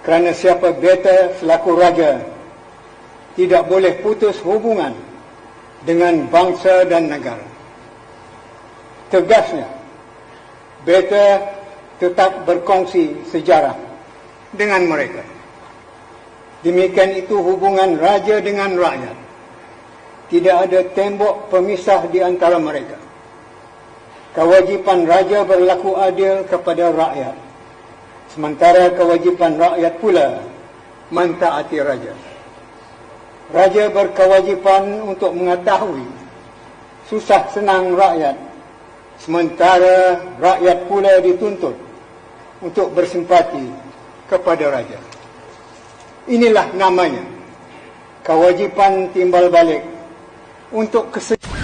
Kerana siapa beta selaku raja tidak boleh putus hubungan dengan bangsa dan negara. Tegasnya, beta tetap berkongsi sejarah dengan mereka. Demikian itu hubungan raja dengan rakyat. Tidak ada tembok pemisah di antara mereka. Kewajipan raja berlaku adil kepada rakyat, sementara kewajipan rakyat pula mentaati raja. Raja berkewajipan untuk mengetahui susah senang rakyat, sementara rakyat pula dituntut untuk bersimpati kepada raja. Inilah namanya kewajipan timbal balik untuk kesejahteraan.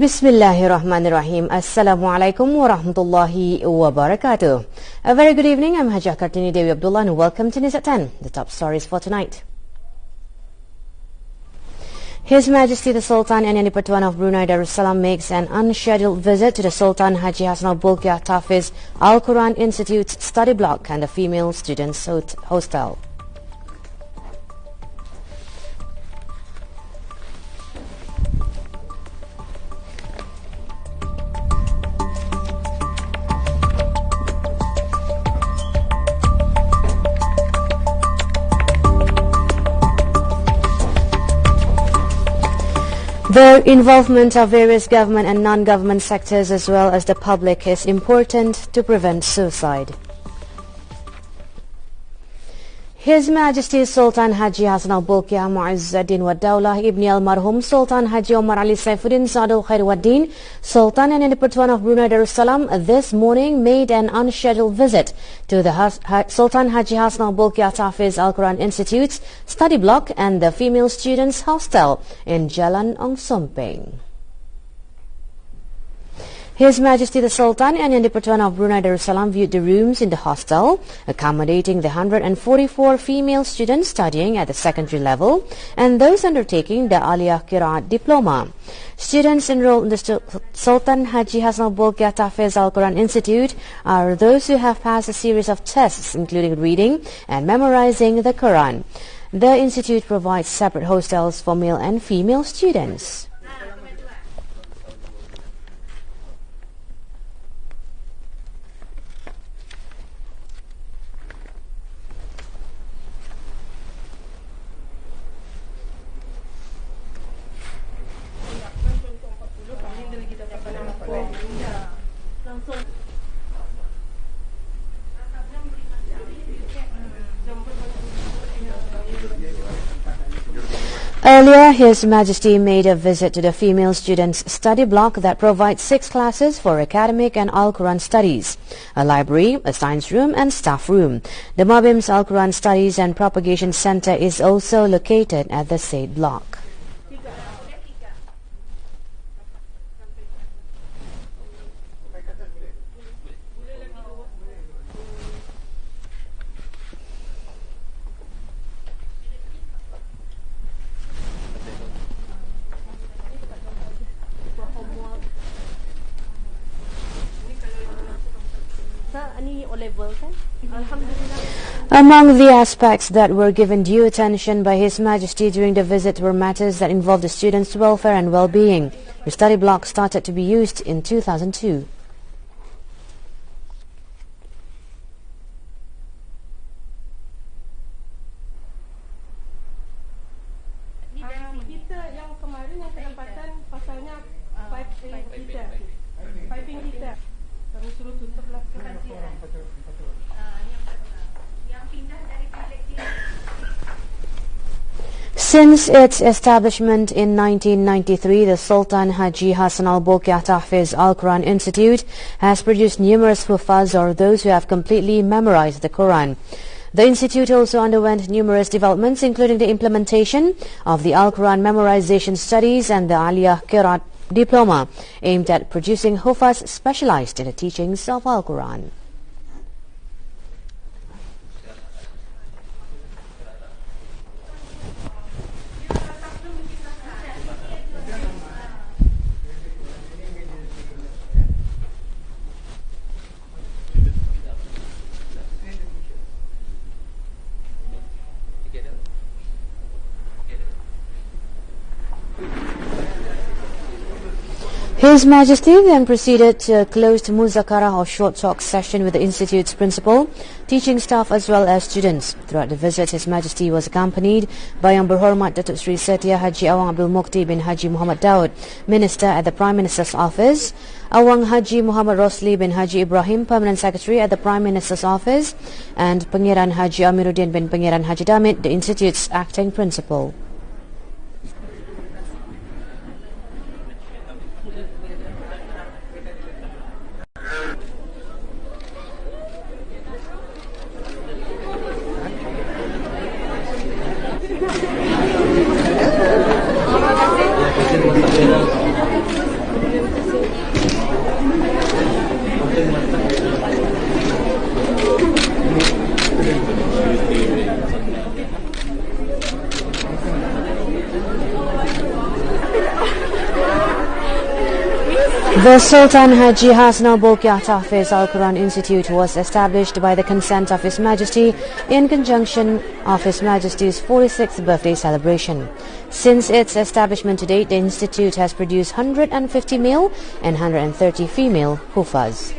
Bismillahirrahmanirrahim. Assalamualaikum warahmatullahi wabarakatuh. A very good evening. I'm Hajah Kartini Dewi Abdullah and welcome to News at 10, the top stories for tonight. His Majesty the Sultan and Yang di-Pertuan of Brunei Darussalam makes an unscheduled visit to the Sultan Haji Hassan Al Bolkiah Tafiz Al Quran Institute's study block and the female students' hostel. The involvement of various government and non-government sectors as well as the public is important to prevent suicide. His Majesty Sultan Haji Hassan Al Bolkiah Mu'izzuddin wa Daulah Ibni Al Marhum Sultan Haji Omar Ali Saifuddin Sadul Khair Waddin Sultan and Yang di-Pertuan of Brunei Darussalam this morning made an unscheduled visit to the Sultan Haji Hassan Al Bolkiah Tafiz Al Quran Institute's study block and the female students' hostel in Jalan Ong Sompeng. His Majesty the Sultan and Yang di-Pertuan of Brunei Darussalam viewed the rooms in the hostel, accommodating the 144 female students studying at the secondary level and those undertaking the Aliyah Qiraat Diploma. Students enrolled in the Sultan Haji Hassan Al Bolkiah Tafiz Al Quran Institute are those who have passed a series of tests including reading and memorizing the Quran. The institute provides separate hostels for male and female students. Earlier, His Majesty made a visit to the female students' study block that provides 6 classes for academic and Al-Quran studies, a library, a science room and staff room. The Mabim's Al-Quran Studies and Propagation Center is also located at the said block. Among the aspects that were given due attention by His Majesty during the visit were matters that involved the students' welfare and well-being. The study block started to be used in 2002. Since its establishment in 1993, the Sultan Haji Hassan al-Bolkiah Tahfiz Al-Quran Institute has produced numerous huffaz, or those who have completely memorized the Quran. The institute also underwent numerous developments, including the implementation of the Al-Quran memorization studies and the Aliyah Qiraat diploma, aimed at producing huffaz specialized in the teachings of Al-Quran. His Majesty then proceeded to a closed muzakara or short talk session with the Institute's principal, teaching staff as well as students. Throughout the visit, His Majesty was accompanied by Yang Berhormat Datuk Seri Setia Haji Awang Abdul Mukti bin Haji Muhammad Daud, Minister at the Prime Minister's Office, Awang Haji Muhammad Rosli bin Haji Ibrahim, Permanent Secretary at the Prime Minister's Office, and Pangeran Haji Amiruddin bin Pangeran Haji Damit, the Institute's acting principal. The Sultan Haji Hassan al-Bolkiah Tahfiz Al-Quran Institute was established by the consent of His Majesty in conjunction of His Majesty's 46th birthday celebration. Since its establishment to date, the institute has produced 150 male and 130 female huffaz.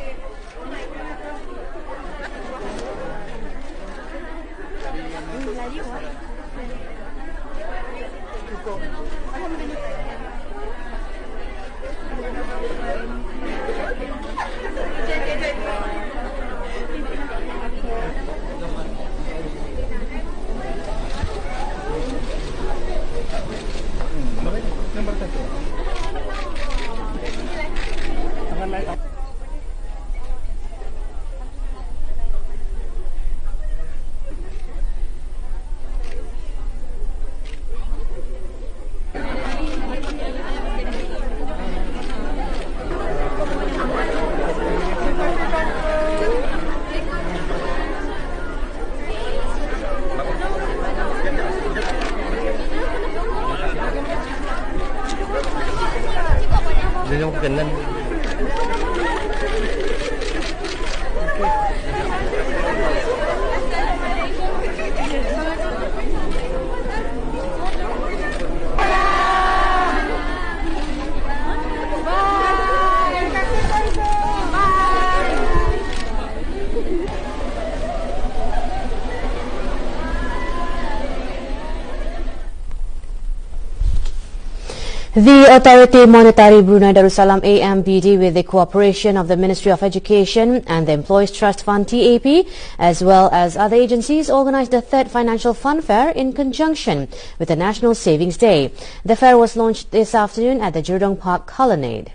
The Authority Monetary Brunei Darussalam AMBD, with the cooperation of the Ministry of Education and the Employees Trust Fund TAP, as well as other agencies, organised the third Financial Fund Fair in conjunction with the National Savings Day. The fair was launched this afternoon at the Jurong Park Colonnade.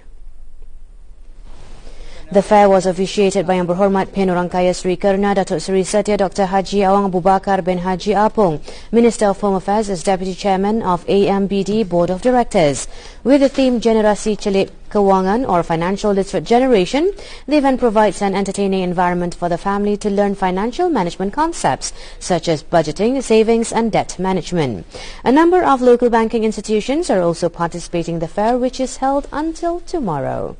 The fair was officiated by Yang Berhormat Penurangkaya Sri Karna Datuk Seri Setia Dr. Haji Awang Abu Bakar bin Haji Apong, Minister of Home Affairs, as Deputy Chairman of AMBD Board of Directors. With the theme Generasi Celik Kewangan, or Financial Literate Generation, the event provides an entertaining environment for the family to learn financial management concepts such as budgeting, savings and debt management. A number of local banking institutions are also participating in the fair, which is held until tomorrow.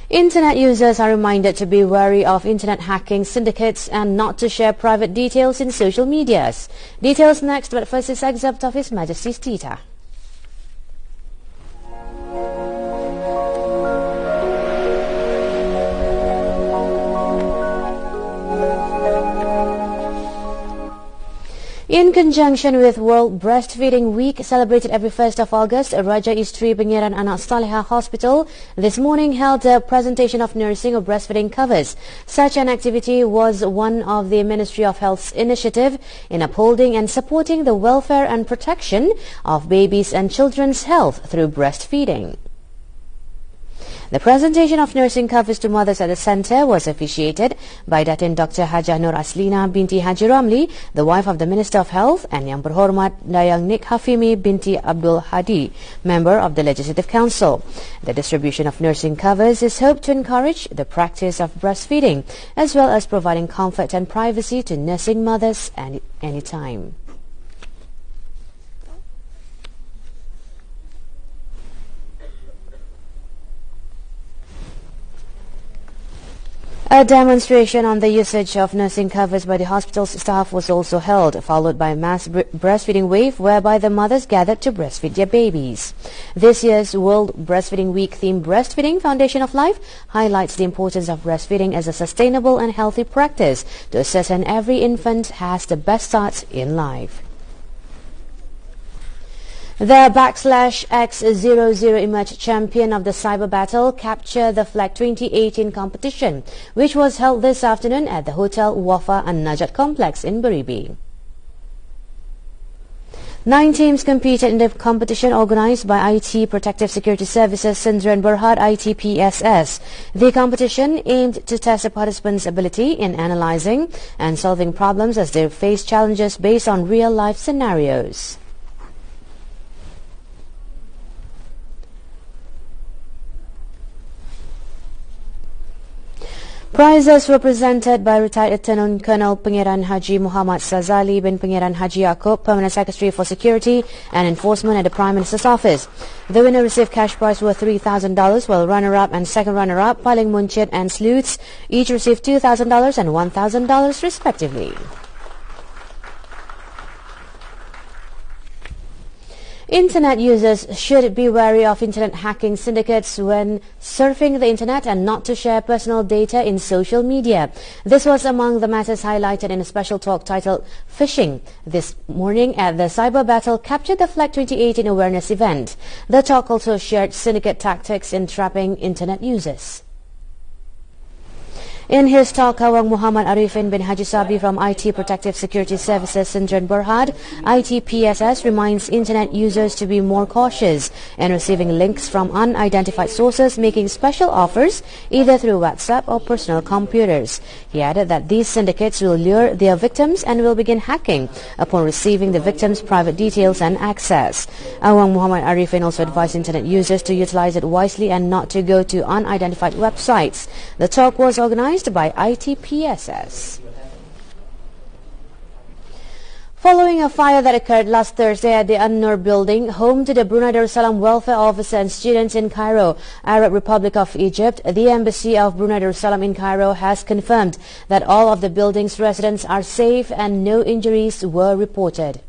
Internet users are reminded to be wary of internet hacking syndicates and not to share private details in social medias. Details next, but first is excerpt of His Majesty's Tita. In conjunction with World Breastfeeding Week, celebrated every 1st of August, Raja Isteri Pangeran Anak Saleha Hospital this morning held a presentation of nursing or breastfeeding covers. Such an activity was one of the Ministry of Health's initiative in upholding and supporting the welfare and protection of babies and children's health through breastfeeding. The presentation of nursing covers to mothers at the centre was officiated by Datin Dr. Hajah Nur Aslina binti Haji Ramli, the wife of the Minister of Health, and Yang Berhormat Dayang Nik Hafimi binti Abdul Hadi, member of the Legislative Council. The distribution of nursing covers is hoped to encourage the practice of breastfeeding, as well as providing comfort and privacy to nursing mothers at any time. A demonstration on the usage of nursing covers by the hospital's staff was also held, followed by a mass breastfeeding wave whereby the mothers gathered to breastfeed their babies. This year's World Breastfeeding Week theme Breastfeeding Foundation of Life highlights the importance of breastfeeding as a sustainable and healthy practice to ascertain every infant has the best start in life. The /X00 emerged champion of the Cyberbattle captured the Flag 2018 competition, which was held this afternoon at the Hotel Wafa and Najat Complex in Beribi. 9 teams competed in the competition organized by IT Protective Security Services Sindran Berhad ITPSS. The competition aimed to test the participants' ability in analyzing and solving problems as they face challenges based on real-life scenarios. Prizes were presented by retired Lieutenant Colonel Pangeran Haji Muhammad Sazali bin Pangeran Haji Yaakob, Permanent Secretary for Security and Enforcement at the Prime Minister's Office. The winner received cash prize worth $3,000, while runner-up and second runner-up, Paling Munchit and Sleuths, each received $2,000 and $1,000 respectively. Internet users should be wary of internet hacking syndicates when surfing the internet and not to share personal data in social media. This was among the matters highlighted in a special talk titled Phishing this morning at the Cyberbattle Capture the Flag 2018 awareness event. The talk also shared syndicate tactics in trapping internet users. In his talk, Awang Muhammad Arifin bin Haji Sabri from IT Protective Security Services Sindran Berhad, ITPSS reminds internet users to be more cautious in receiving links from unidentified sources making special offers either through WhatsApp or personal computers. He added that these syndicates will lure their victims and will begin hacking upon receiving the victim's private details and access. Awang Muhammad Arifin also advised internet users to utilize it wisely and not to go to unidentified websites. The talk was organized by ITPSS. Following a fire that occurred last Thursday at the An-Nur building, home to the Brunei Darussalam welfare officer and students in Cairo, Arab Republic of Egypt, the Embassy of Brunei Darussalam in Cairo has confirmed that all of the building's residents are safe and no injuries were reported.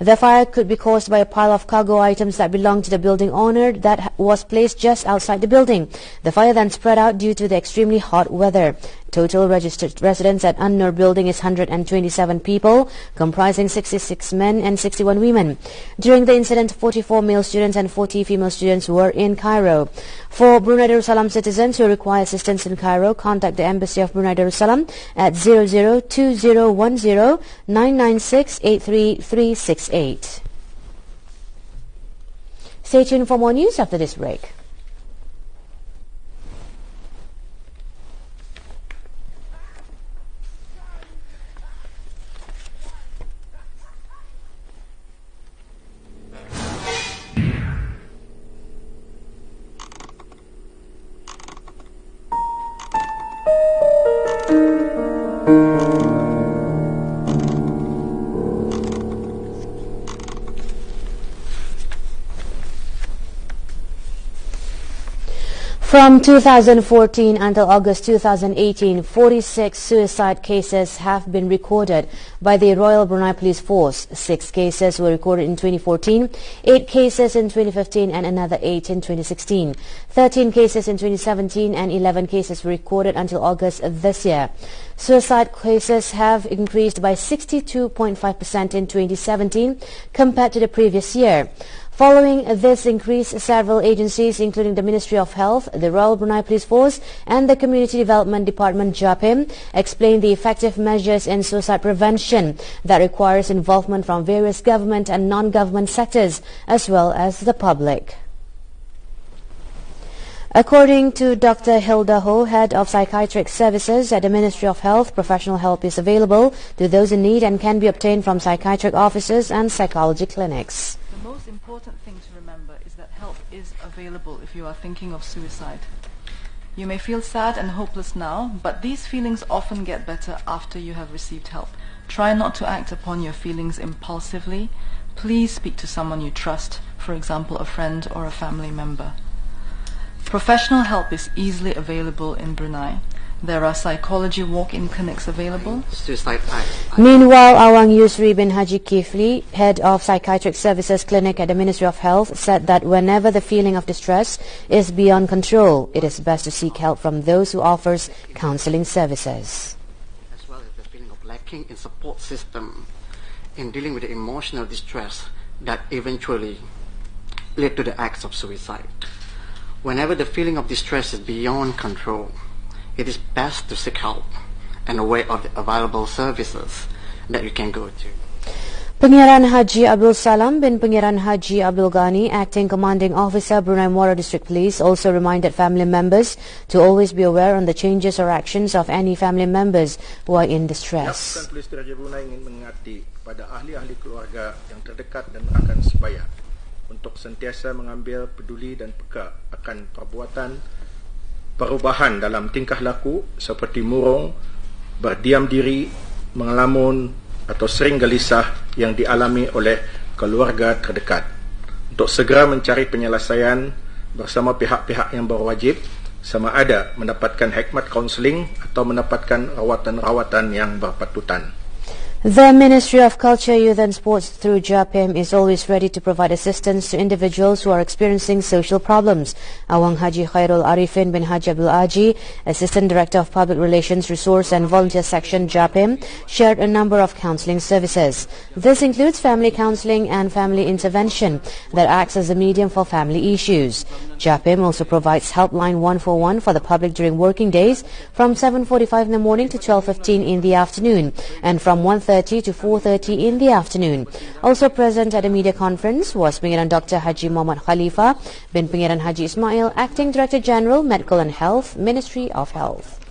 The fire could be caused by a pile of cargo items that belonged to the building owner that was placed just outside the building. The fire then spread out due to the extremely hot weather. Total registered residents at An-Nur building is 127 people, comprising 66 men and 61 women. During the incident, 44 male students and 40 female students were in Cairo. For Brunei Darussalam citizens who require assistance in Cairo, contact the Embassy of Brunei Darussalam at 002010 996 83368. Stay tuned for more news after this break. From 2014 until August 2018, 46 suicide cases have been recorded by the Royal Brunei Police Force. 6 cases were recorded in 2014, 8 cases in 2015 and another 8 in 2016. 13 cases in 2017 and 11 cases were recorded until August this year. Suicide cases have increased by 62.5% in 2017 compared to the previous year. Following this increase, several agencies, including the Ministry of Health, the Royal Brunei Police Force and the Community Development Department JAPIM, explained the effective measures in suicide prevention that requires involvement from various government and non-government sectors as well as the public. According to Dr. Hilda Ho, Head of Psychiatric Services at the Ministry of Health, professional help is available to those in need and can be obtained from psychiatric offices and psychology clinics. The most important thing to remember is that help is available if you are thinking of suicide. You may feel sad and hopeless now, but these feelings often get better after you have received help. Try not to act upon your feelings impulsively. Please speak to someone you trust, for example, a friend or a family member. Professional help is easily available in Brunei. There are psychology walk-in clinics available. Meanwhile, Awang Yusri bin Haji Kifli, Head of Psychiatric Services Clinic at the Ministry of Health, said that whenever the feeling of distress is beyond control, it is best to seek help from those who offers counseling services. As well as the feeling of lacking in support system in dealing with the emotional distress that eventually led to the acts of suicide. Whenever the feeling of distress is beyond control, it is best to seek help and aware of the available services that you can go to. Pengiran Haji Abdul Salam bin Pengiran Haji Abdul Ghani, Acting Commanding Officer, Brunei Muara District Police, also reminded family members to always be aware on the changes or actions of any family members who are in distress. Pasukan Polis Diraja Brunei ingin mengingati kepada ahli-ahli keluarga yang terdekat dan rakan sebaya untuk sentiasa mengambil peduli dan peka akan perbuatan perubahan dalam tingkah laku seperti murung, berdiam diri, mengelamun atau sering gelisah yang dialami oleh keluarga terdekat, untuk segera mencari penyelesaian bersama pihak-pihak yang berwajib, sama ada mendapatkan hikmat kaunseling atau mendapatkan rawatan-rawatan yang berpatutan. The Ministry of Culture, Youth and Sports through JAPIM is always ready to provide assistance to individuals who are experiencing social problems. Awang Haji Khairul Arifin bin Haji Abdul Aji, Assistant Director of Public Relations Resource and Volunteer Section JAPIM, shared a number of counseling services. This includes family counseling and family intervention that acts as a medium for family issues. JAPIM also provides Helpline 141 for the public during working days from 7:45 in the morning to 12:15 in the afternoon and from 1:30 to 4:30 in the afternoon. Also present at the media conference was Pengiran Dr. Haji Muhammad Khalifa bin Pengiran Haji Ismail, Acting Director General, Medical and Health, Ministry of Health.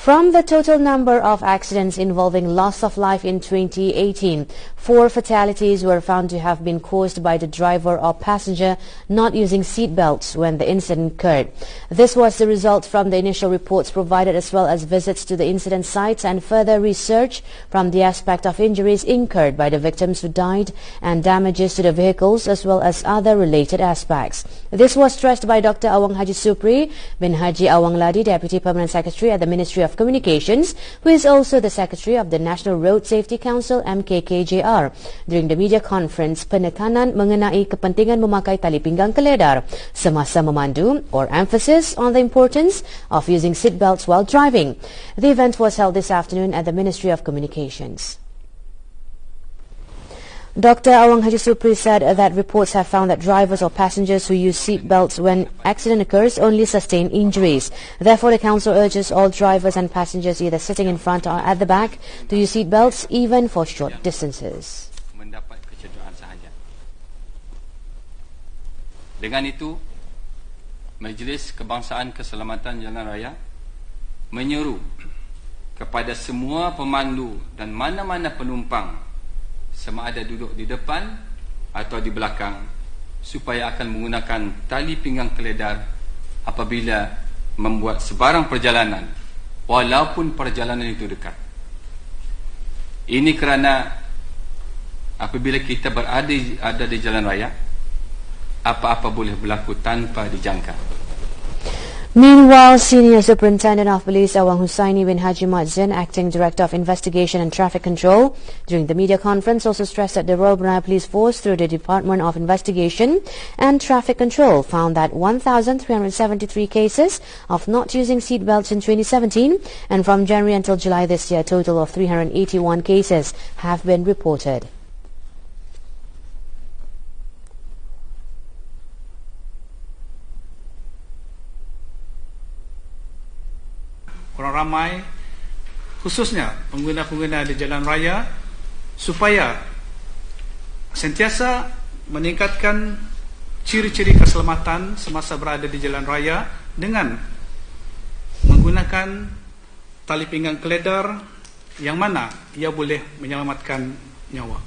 From the total number of accidents involving loss of life in 2018, 4 fatalities were found to have been caused by the driver or passenger not using seat belts when the incident occurred. This was the result from the initial reports provided as well as visits to the incident sites and further research from the aspect of injuries incurred by the victims who died and damages to the vehicles as well as other related aspects. This was stressed by Dr. Awang Haji Supri bin Haji Awang Ladi, Deputy Permanent Secretary at the Ministry of Communications, who is also the Secretary of the National Road Safety Council (MKKJR). During the media conference, penekanan mengenai kepentingan memakai tali pinggang keledar semasa memandu, or emphasis on the importance of using seat belts while driving. The event was held this afternoon at the Ministry of Communications. Dr. Awang Haji Supri said that reports have found that drivers or passengers who use seat belts when accident occurs only sustain injuries. Therefore, the Council urges all drivers and passengers either sitting in front or at the back to use seat belts even for short distances. Mendapat kecederaan sahaja. Dengan itu, Majlis Kebangsaan Keselamatan Jalan Raya menyeru kepada semua pemandu dan mana-mana penumpang sama ada duduk di depan atau di belakang supaya akan menggunakan tali pinggang keledar apabila membuat sebarang perjalanan walaupun perjalanan itu dekat. Ini kerana apabila kita berada di jalan raya, apa-apa boleh berlaku tanpa dijangka. Meanwhile, Senior Superintendent of Police Awang Husaini bin Haji Madzin, Acting Director of Investigation and Traffic Control, during the media conference also stressed that the Royal Brunei Police Force, through the Department of Investigation and Traffic Control, found that 1,373 cases of not using seatbelts in 2017, and from January until July this year, a total of 381 cases have been reported. Orang ramai, khususnya pengguna-pengguna di jalan raya, supaya sentiasa meningkatkan ciri-ciri keselamatan semasa berada di jalan raya dengan menggunakan tali pinggang keledar yang mana ia boleh menyelamatkan nyawa.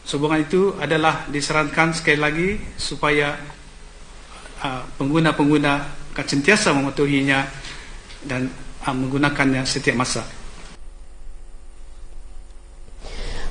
Sehubungan itu adalah disarankan sekali lagi supaya pengguna-pengguna akan sentiasa mematuhinya dan menggunakannya setiap masa.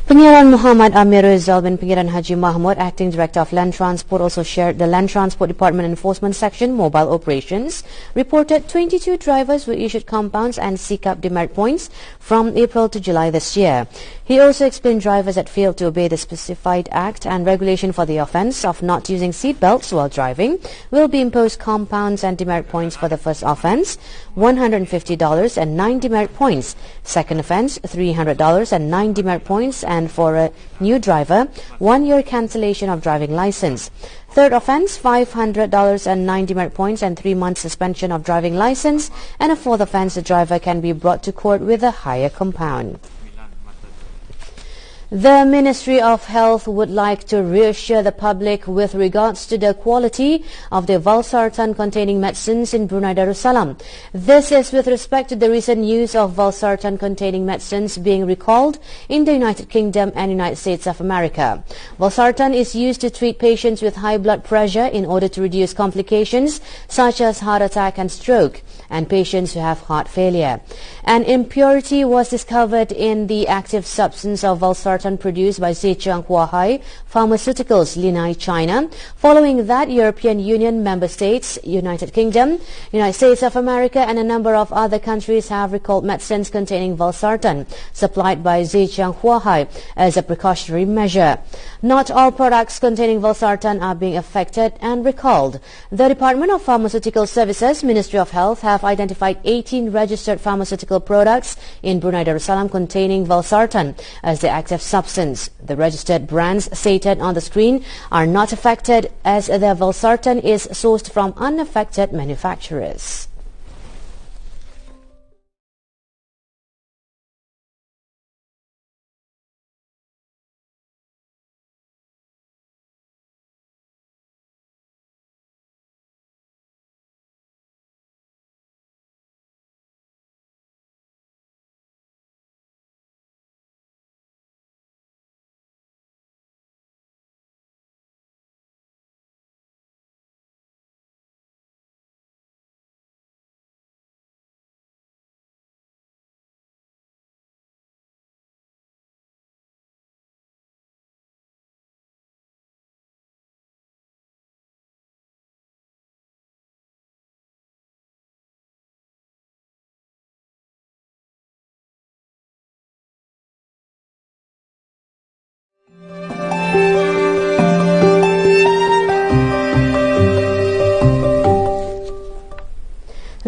Pengiran Muhammad Amir Rizal bin Pengiran Haji Mahmud, Acting Director of Land Transport, also shared the Land Transport Department Enforcement Section Mobile Operations reported 22 drivers were issued compounds and seek-up demerit points from April to July this year. He also explained drivers that failed to obey the specified act and regulation for the offence of not using seat belts while driving will be imposed compounds and demerit points for the first offence, $150 and 9 demerit points. Second offence, $300 and 9 demerit points, and for a new driver, 1 year cancellation of driving license. Third offence, $500 and 9 demerit points and 3 months suspension of driving license. And a fourth offence, the driver can be brought to court with a higher compound. The Ministry of Health would like to reassure the public with regards to the quality of the valsartan-containing medicines in Brunei Darussalam. This is with respect to the recent use of valsartan-containing medicines being recalled in the United Kingdom and United States of America. Valsartan is used to treat patients with high blood pressure in order to reduce complications such as heart attack and stroke, and patients who have heart failure. An impurity was discovered in the active substance of valsartan produced by Zhejiang Huahai Pharmaceuticals, Linai, China. Following that, European Union member states, United Kingdom, United States of America and a number of other countries have recalled medicines containing valsartan supplied by Zhejiang Huahai as a precautionary measure. Not all products containing valsartan are being affected and recalled. The Department of Pharmaceutical Services, Ministry of Health, have identified 18 registered pharmaceutical products in Brunei Darussalam containing valsartan as the active substance. The registered brands stated on the screen are not affected as the valsartan is sourced from unaffected manufacturers.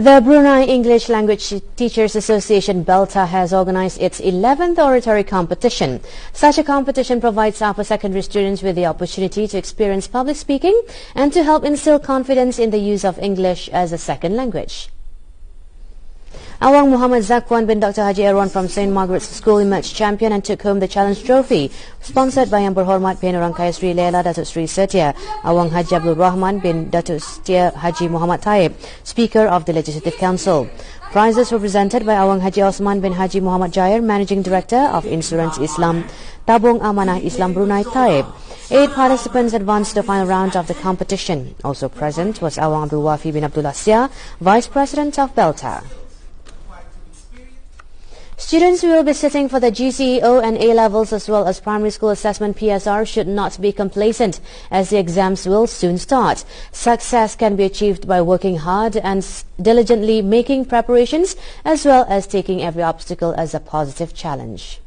The Brunei English Language Teachers Association BELTA has organized its 11th oratory competition. Such a competition provides upper secondary students with the opportunity to experience public speaking and to help instill confidence in the use of English as a second language. Awang Muhammad Zakwan bin Dr. Haji Erwan from St. Margaret's School emerged champion and took home the challenge trophy, sponsored by Yang Berhormat Bin Orang Kaya Sri Lela Datuk Sri Setia Awang Haji Abdul Rahman bin Datuk Setia Haji Muhammad Taib, Speaker of the Legislative Council. Prizes were presented by Awang Haji Osman bin Haji Muhammad Jair, Managing Director of Insurance Islam Tabung Amanah Islam Brunei Taib. 8 participants advanced to the final round of the competition. Also present was Awang Abdul Wafi bin Abdullah Sia, Vice President of BELTA. Students who will be sitting for the GCEO and A-levels as well as primary school assessment PSR should not be complacent as the exams will soon start. Success can be achieved by working hard and diligently making preparations as well as taking every obstacle as a positive challenge.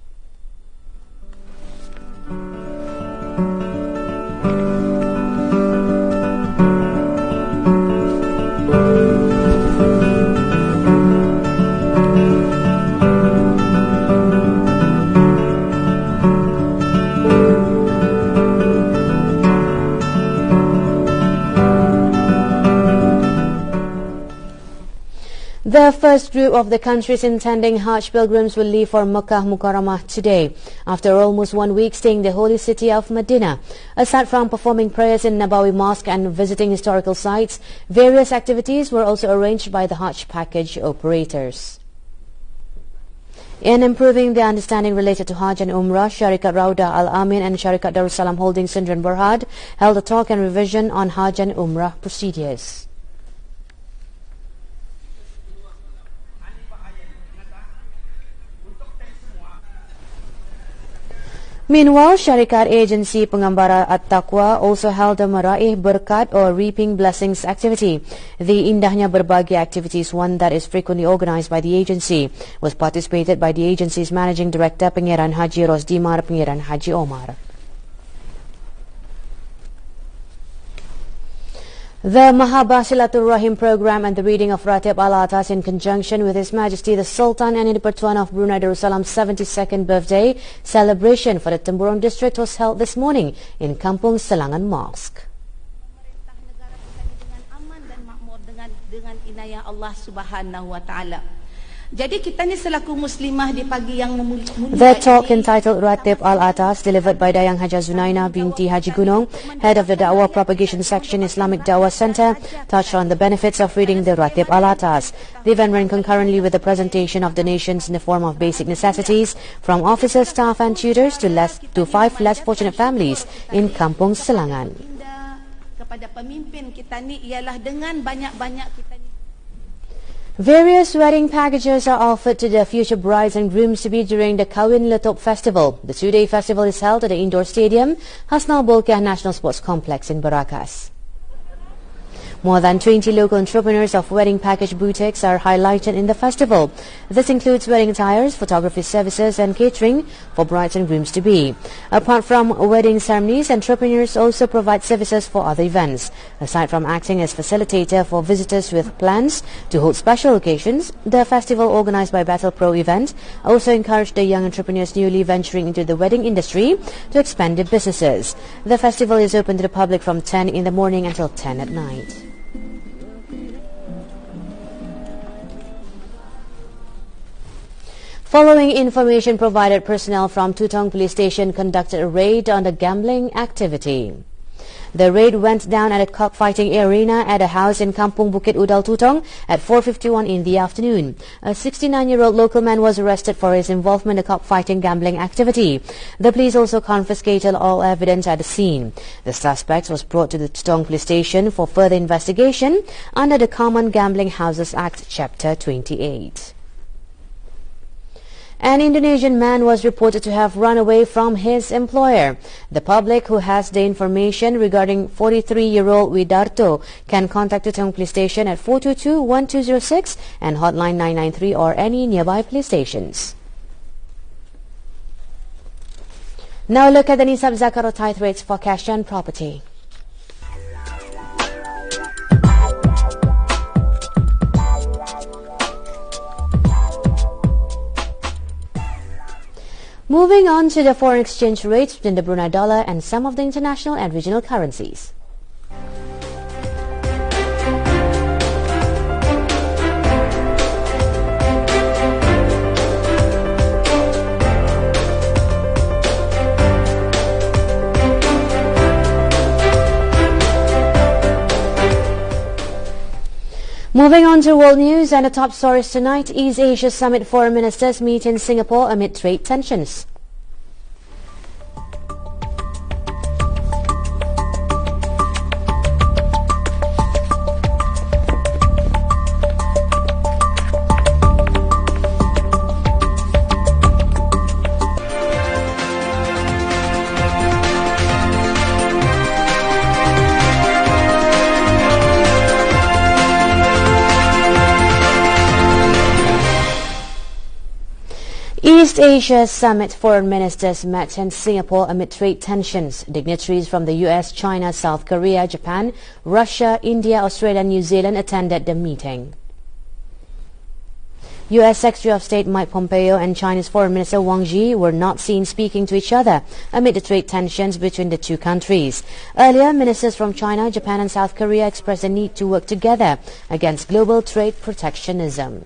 The first group of the country's intending Hajj pilgrims will leave for Makkah Mukarramah today, after almost 1 week staying in the holy city of Medina. Aside from performing prayers in Nabawi Mosque and visiting historical sites, various activities were also arranged by the Hajj package operators. In improving the understanding related to Hajj and Umrah, Syarikat Raudah Al-Amin and Syarikat Darussalam Holding Sindrian Berhad held a talk and revision on Hajj and Umrah procedures. Meanwhile, Syarikat Agensi Pengembara At-Taqwa also held a Meraih Berkat or Reaping Blessings activity. The Indahnya Berbagi activity is one that is frequently organized by the agency, was participated by the agency's Managing Director Pengiran Haji Rosdimar Pengiran Haji Omar. The Mahabah Silatul Rahim program and the reading of Ratib Al-Atas in conjunction with His Majesty the Sultan and Pertuan of Brunei Darussalam's 72nd birthday celebration for the Temburong district was held this morning in Kampung Selangan Mosque. Dengan inayah Allah Subhanahu wa taala. Jadi kita ni selaku muslimah di pagi yang mulia. The talk entitled Ratib Al-Atas, delivered by Dayang Haja Zunaina binti Haji Gunung, head of the Da'wah Propagation Section Islamic Da'wah Center, touched on the benefits of reading the Ratib Al-Atas. The event ran concurrently with the presentation of donations in the form of basic necessities from officers, staff and tutors to 5 less fortunate families in Kampung Selangan. Kepada pemimpin kita ni ialah dengan banyak-banyak kita ni. Various wedding packages are offered to the future brides and grooms-to-be during the Kawin Letop Festival. The 2-day festival is held at the indoor stadium, Hasnal Bolkiah National Sports Complex in Barakas. More than 20 local entrepreneurs of wedding package boutiques are highlighted in the festival. This includes wedding attires, photography services and catering for brides and grooms-to-be. Apart from wedding ceremonies, entrepreneurs also provide services for other events. Aside from acting as facilitator for visitors with plans to hold special occasions, the festival organized by Battle Pro Event also encouraged the young entrepreneurs newly venturing into the wedding industry to expand their businesses. The festival is open to the public from 10 in the morning until 10 at night. Following information provided, personnel from Tutong Police Station conducted a raid on the gambling activity. The raid went down at a cockfighting arena at a house in Kampung Bukit Udal, Tutong at 4:51 in the afternoon. A 69-year-old local man was arrested for his involvement in the cockfighting gambling activity. The police also confiscated all evidence at the scene. The suspect was brought to the Tutong Police Station for further investigation under the Common Gambling Houses Act, Chapter 28. An Indonesian man was reported to have run away from his employer. The public who has the information regarding 43-year-old Widarto can contact the Tutong Police Station at 422-1206 and hotline 993 or any nearby police stations. Now look at the Nisab Zakat or tithe rates for cash and property. Moving on to the foreign exchange rates between the Brunei dollar and some of the international and regional currencies. Moving on to world news and the top stories tonight, East Asia Summit foreign ministers meet in Singapore amid trade tensions. East Asia Summit foreign ministers met in Singapore amid trade tensions. Dignitaries from the US, China, South Korea, Japan, Russia, India, Australia and New Zealand attended the meeting. US Secretary of State Mike Pompeo and Chinese Foreign Minister Wang Yi were not seen speaking to each other amid the trade tensions between the two countries. Earlier, ministers from China, Japan and South Korea expressed the need to work together against global trade protectionism.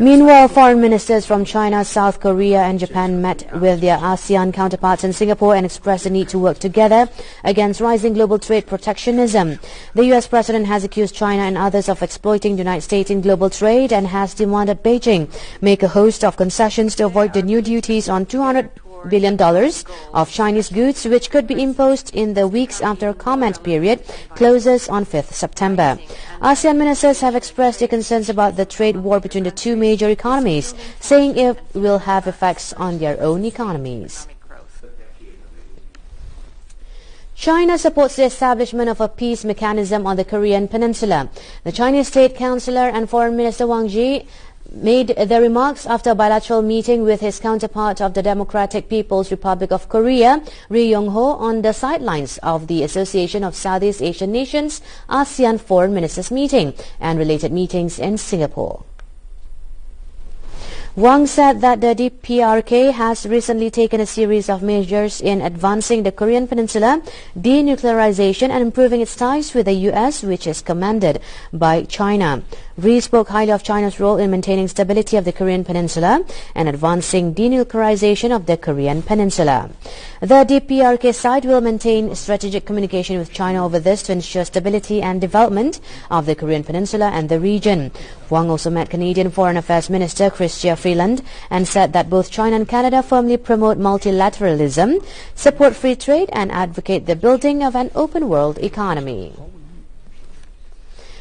Meanwhile, foreign ministers from China, South Korea and Japan met with their ASEAN counterparts in Singapore and expressed the need to work together against rising global trade protectionism. The US president has accused China and others of exploiting the United States in global trade and has demanded Beijing make a host of concessions to avoid the new duties on $200 billion of Chinese goods, which could be imposed in the weeks after a comment period closes on 5th September. ASEAN ministers have expressed their concerns about the trade war between the two major economies, saying it will have effects on their own economies. China supports the establishment of a peace mechanism on the Korean Peninsula. The Chinese State Councillor and Foreign Minister Wang Yi made the remarks after a bilateral meeting with his counterpart of the Democratic People's Republic of Korea, Ri Yong-ho, on the sidelines of the Association of Southeast Asian Nations ASEAN Foreign Ministers meeting and related meetings in Singapore. Wang said that the DPRK has recently taken a series of measures in advancing the Korean Peninsula denuclearization and improving its ties with the US, which is commended by China. Ri spoke highly of China's role in maintaining stability of the Korean Peninsula and advancing denuclearization of the Korean Peninsula. The DPRK side will maintain strategic communication with China over this to ensure stability and development of the Korean Peninsula and the region. Wang also met Canadian Foreign Affairs Minister Chrystia Freeland and said that both China and Canada firmly promote multilateralism, support free trade and advocate the building of an open world economy.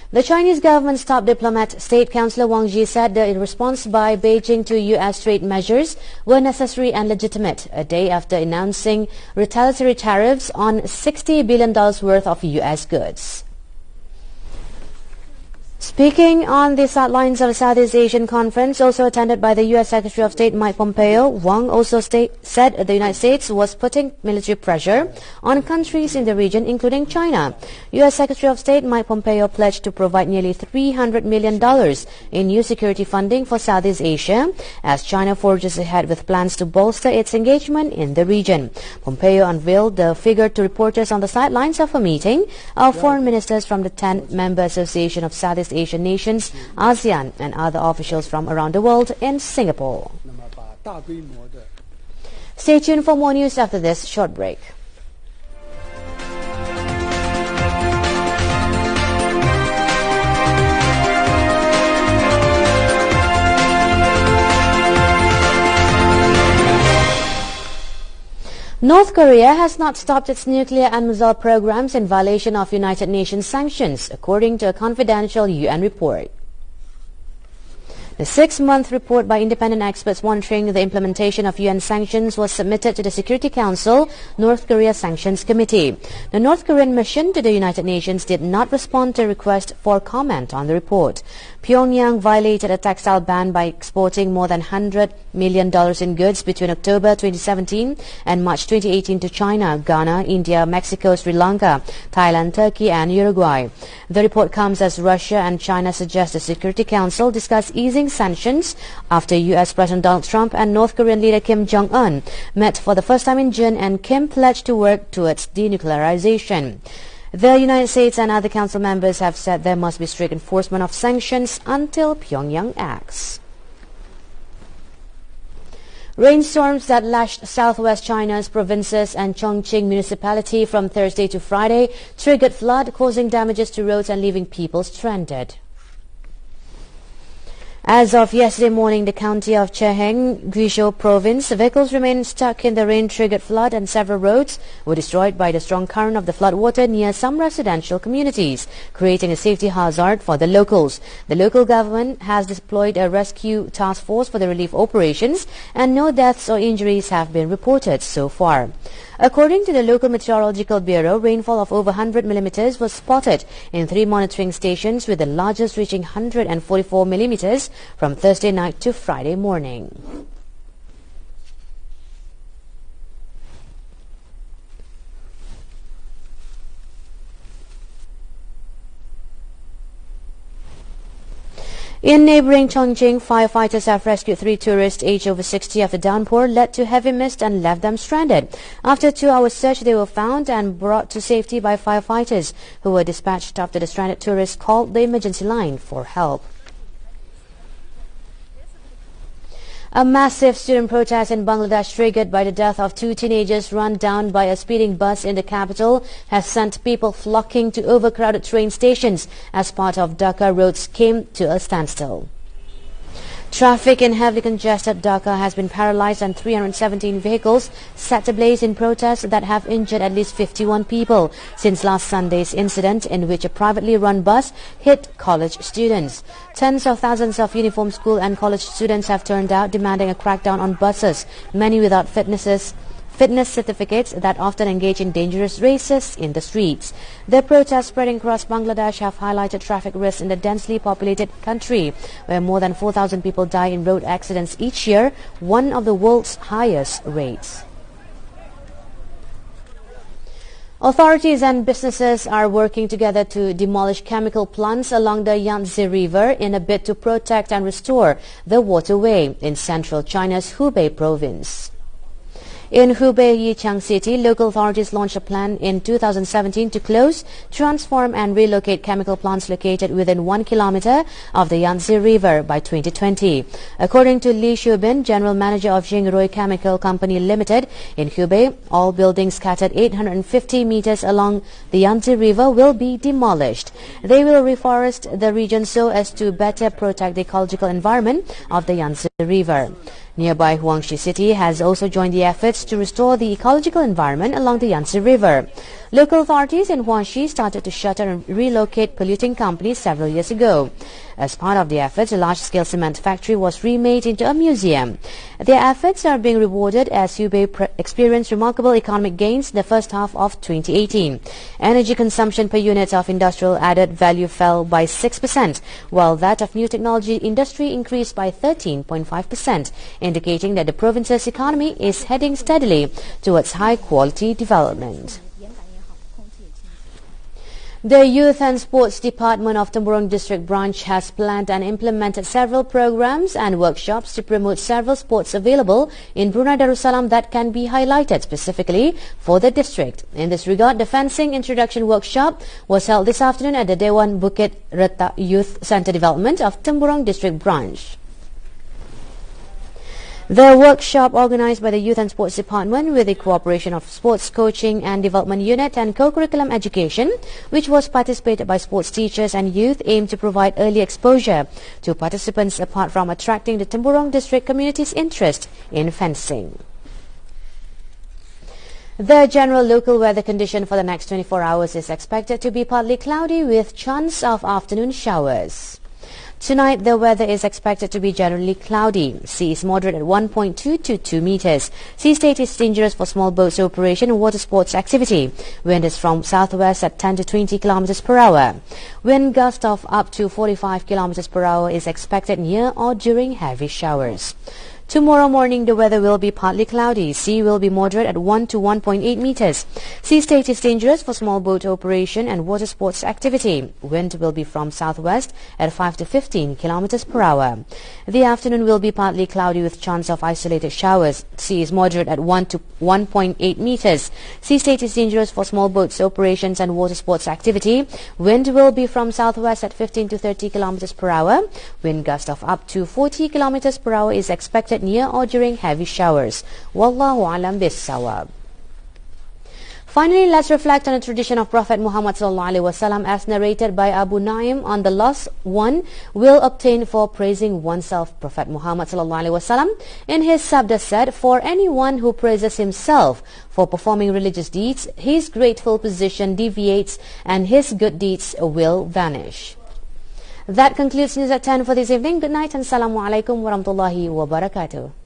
The Chinese government's top diplomat, State Councillor Wang Yi, said the response by Beijing to U.S. trade measures were necessary and legitimate, a day after announcing retaliatory tariffs on $60 billion worth of U.S. goods. Speaking on the sidelines of the Southeast Asian Conference, also attended by the U.S. Secretary of State Mike Pompeo, Wang also said the United States was putting military pressure on countries in the region, including China. U.S. Secretary of State Mike Pompeo pledged to provide nearly $300 million in new security funding for Southeast Asia as China forges ahead with plans to bolster its engagement in the region. Pompeo unveiled the figure to reporters on the sidelines of a meeting of foreign ministers from the 10-member Association of Southeast Asian Nations, ASEAN and other officials from around the world in Singapore. Stay tuned for more news after this short break. North Korea has not stopped its nuclear and missile programs in violation of United Nations sanctions, according to a confidential UN report. The 6-month report by independent experts monitoring the implementation of UN sanctions was submitted to the Security Council North Korea Sanctions Committee. The North Korean mission to the United Nations did not respond to a request for comment on the report. Pyongyang violated a textile ban by exporting more than $100 million in goods between October 2017 and March 2018 to China, Ghana, India, Mexico, Sri Lanka, Thailand, Turkey and Uruguay. The report comes as Russia and China suggest the Security Council discuss easing sanctions after U.S. President Donald Trump and North Korean leader Kim Jong-un met for the first time in June, and Kim pledged to work towards denuclearization. The United States and other council members have said there must be strict enforcement of sanctions until Pyongyang acts. Rainstorms that lashed southwest China's provinces and Chongqing municipality from Thursday to Friday triggered flood, causing damages to roads and leaving people stranded. As of yesterday morning, the county of Cheheng, Guizhou province, vehicles remain stuck in the rain-triggered flood and several roads were destroyed by the strong current of the floodwater near some residential communities, creating a safety hazard for the locals. The local government has deployed a rescue task force for the relief operations and no deaths or injuries have been reported so far. According to the local meteorological bureau, rainfall of over 100 millimeters was spotted in 3 monitoring stations, with the largest reaching 144 millimeters from Thursday night to Friday morning. In neighbouring Chongqing, firefighters have rescued 3 tourists aged over 60 after downpour led to heavy mist and left them stranded. After a 2-hour search, they were found and brought to safety by firefighters, who were dispatched after the stranded tourists called the emergency line for help. A massive student protest in Bangladesh, triggered by the death of 2 teenagers run down by a speeding bus in the capital, has sent people flocking to overcrowded train stations as part of Dhaka roads came to a standstill. Traffic in heavily congested Dhaka has been paralyzed and 317 vehicles set ablaze in protests that have injured at least 51 people since last Sunday's incident in which a privately run bus hit college students. Tens of thousands of uniformed school and college students have turned out demanding a crackdown on buses, many without fitness certificates that often engage in dangerous races in the streets. The protests spreading across Bangladesh have highlighted traffic risks in the densely populated country, where more than 4,000 people die in road accidents each year, one of the world's highest rates. Authorities and businesses are working together to demolish chemical plants along the Yangtze River in a bid to protect and restore the waterway in central China's Hubei province. In Hubei, Yichang City, local authorities launched a plan in 2017 to close, transform and relocate chemical plants located within 1 kilometer of the Yangtze River by 2020. According to Li Shubin, General Manager of Jingroi Chemical Company Limited in Hubei, all buildings scattered 850 meters along the Yangtze River will be demolished. They will reforest the region so as to better protect the ecological environment of the Yangtze River. Nearby Huangshi City has also joined the efforts to restore the ecological environment along the Yangtze River. Local authorities in Huangshi started to shutter and relocate polluting companies several years ago. As part of the efforts, a large-scale cement factory was remade into a museum. Their efforts are being rewarded as Hubei experienced remarkable economic gains in the first half of 2018. Energy consumption per unit of industrial added value fell by 6%, while that of new technology industry increased by 13.5%, indicating that the province's economy is heading steadily towards high-quality development. The Youth and Sports Department of Temburong District Branch has planned and implemented several programs and workshops to promote several sports available in Brunei Darussalam that can be highlighted specifically for the district. In this regard, the fencing introduction workshop was held this afternoon at the Dewan Bukit Retak Youth Centre Development of Temburong District Branch. The workshop, organized by the Youth and Sports Department with the cooperation of Sports Coaching and Development Unit and Co-Curriculum Education, which was participated by sports teachers and youth, aimed to provide early exposure to participants apart from attracting the Temburong District community's interest in fencing. The general local weather condition for the next 24 hours is expected to be partly cloudy with chance of afternoon showers. Tonight, the weather is expected to be generally cloudy. Sea is moderate at 1.2 to 2 meters. Sea state is dangerous for small boats operation and water sports activity. Wind is from southwest at 10 to 20 kilometers per hour. Wind gust of up to 45 kilometers per hour is expected near or during heavy showers. Tomorrow morning, the weather will be partly cloudy. Sea will be moderate at 1 to 1.8 meters. Sea state is dangerous for small boat operation and water sports activity. Wind will be from southwest at 5 to 15 kilometers per hour. The afternoon will be partly cloudy with chance of isolated showers. Sea is moderate at 1 to 1.8 meters. Sea state is dangerous for small boats operations and water sports activity. Wind will be from southwest at 15 to 30 kilometers per hour. Wind gust of up to 40 kilometers per hour is expected near or during heavy showers. Wallahu alam bis-sawab. Finally, let's reflect on the tradition of Prophet Muhammad ﷺ as narrated by Abu Naim on the loss one will obtain for praising oneself. Prophet Muhammad ﷺ in his sabda said, "For anyone who praises himself for performing religious deeds, his grateful position deviates and his good deeds will vanish." That concludes News at 10 for this evening. Good night and Assalamu alaikum warahmatullahi wabarakatuh.